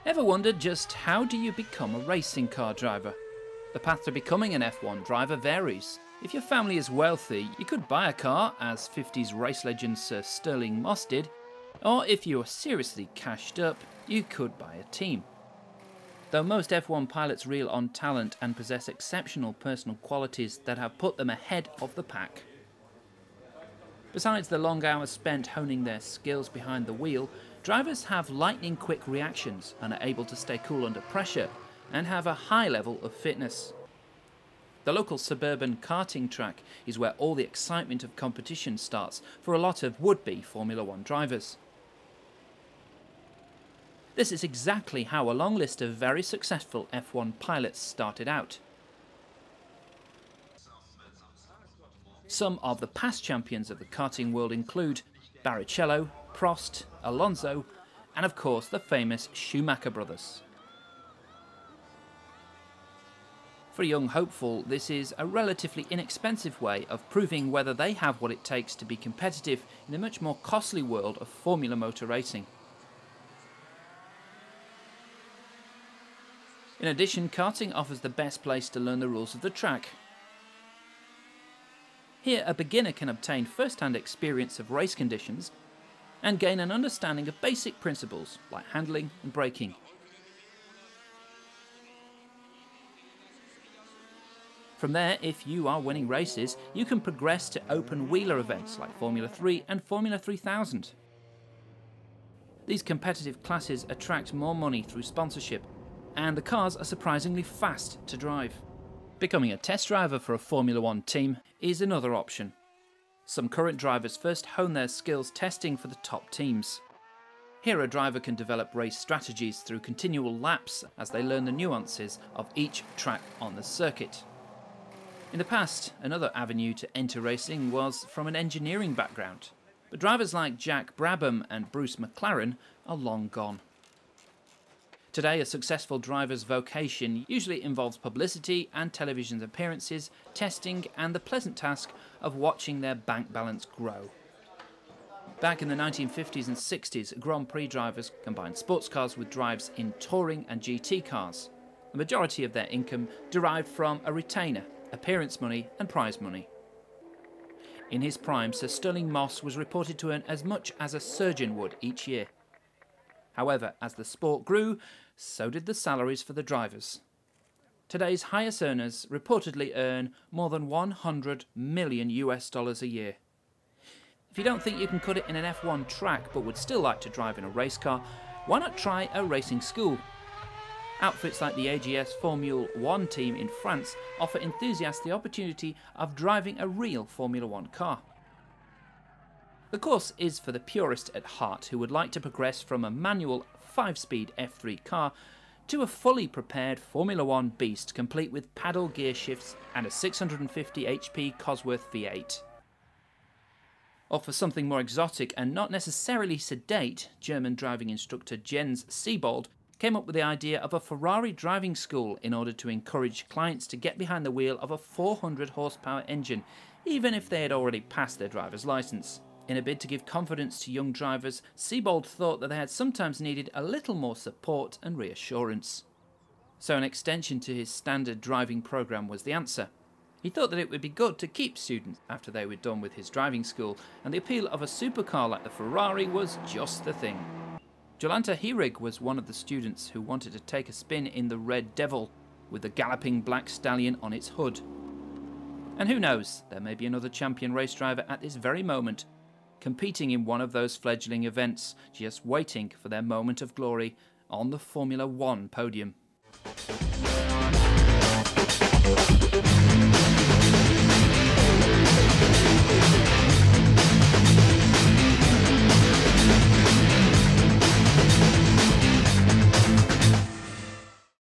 Ever wondered just how do you become a racing car driver? The path to becoming an F1 driver varies. If your family is wealthy, you could buy a car, as 50s race legend Sir Stirling Moss did, or if you are seriously cashed up, you could buy a team. Though most F1 pilots reel on talent and possess exceptional personal qualities that have put them ahead of the pack. Besides the long hours spent honing their skills behind the wheel, drivers have lightning-quick reactions and are able to stay cool under pressure and have a high level of fitness. The local suburban karting track is where all the excitement of competition starts for a lot of would-be Formula One drivers. This is exactly how a long list of very successful F1 pilots started out. Some of the past champions of the karting world include Barrichello, Prost, Alonso, and of course the famous Schumacher brothers. For a young hopeful, this is a relatively inexpensive way of proving whether they have what it takes to be competitive in the much more costly world of Formula Motor racing. In addition, karting offers the best place to learn the rules of the track. Here, a beginner can obtain first-hand experience of race conditions and gain an understanding of basic principles like handling and braking. From there, if you are winning races, you can progress to open-wheeler events like Formula 3 and Formula 3000. These competitive classes attract more money through sponsorship, and the cars are surprisingly fast to drive. Becoming a test driver for a Formula One team is another option. Some current drivers first hone their skills testing for the top teams. Here a driver can develop race strategies through continual laps as they learn the nuances of each track on the circuit. In the past, another avenue to enter racing was from an engineering background, but drivers like Jack Brabham and Bruce McLaren are long gone. Today, a successful driver's vocation usually involves publicity and television appearances, testing, and the pleasant task of watching their bank balance grow. Back in the 1950s and 60s, Grand Prix drivers combined sports cars with drives in touring and GT cars. The majority of their income derived from a retainer, appearance money, and prize money. In his prime, Sir Stirling Moss was reported to earn as much as a surgeon would each year. However, as the sport grew, so did the salaries for the drivers. Today's highest earners reportedly earn more than $100 million a year. If you don't think you can cut it in an F1 track but would still like to drive in a race car, why not try a racing school? Outfits like the AGS Formula One team in France offer enthusiasts the opportunity of driving a real Formula One car. The course is for the purist at heart who would like to progress from a manual 5-speed F3 car to a fully prepared Formula One beast complete with paddle gear shifts and a 650 HP Cosworth V8. Or for something more exotic and not necessarily sedate, German driving instructor Jens Siebold came up with the idea of a Ferrari driving school in order to encourage clients to get behind the wheel of a 400 horsepower engine, even if they had already passed their driver's license. In a bid to give confidence to young drivers, Siebold thought that they had sometimes needed a little more support and reassurance. So an extension to his standard driving program was the answer. He thought that it would be good to keep students after they were done with his driving school, and the appeal of a supercar like the Ferrari was just the thing. Jolanta Hierig was one of the students who wanted to take a spin in the Red Devil, with the galloping black stallion on its hood. And who knows, there may be another champion race driver at this very moment, competing in one of those fledgling events, just waiting for their moment of glory on the Formula One podium.